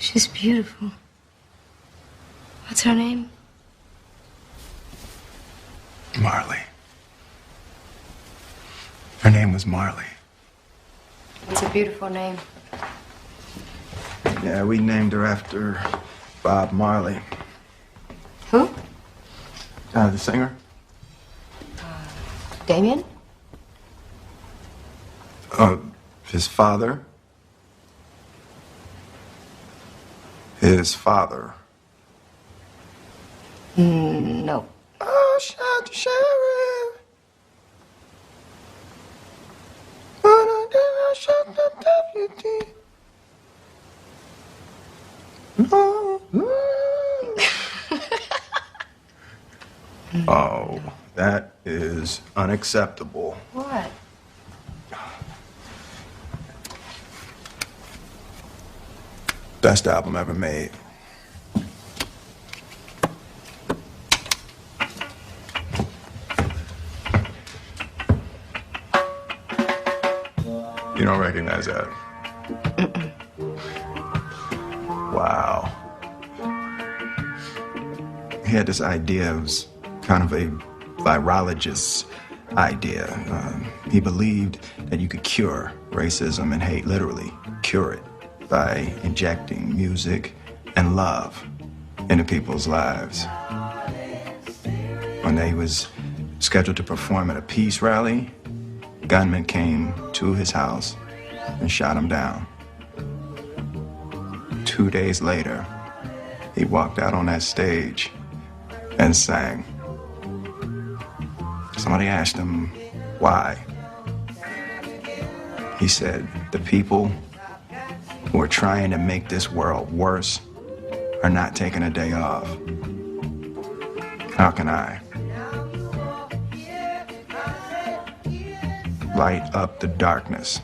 She's beautiful. What's her name? Marley. Her name was Marley. It's a beautiful name. Yeah, we named her after Bob Marley. Who? The singer. Damien? His father. His father. No. Oh, shout to sheriff. I shot the deputy. Oh, that is unacceptable. What? Best album ever made. You don't recognize that? Wow. He had this idea. It was kind of a virologist's idea. He believed that you could cure racism and hate, literally cure it, by injecting music and love into people's lives. When he was scheduled to perform at a peace rally, gunmen came to his house and shot him down. 2 days later, he walked out on that stage and sang. Somebody asked him why. He said, the people who are trying to make this world worse are not taking a day off. How can I light up the darkness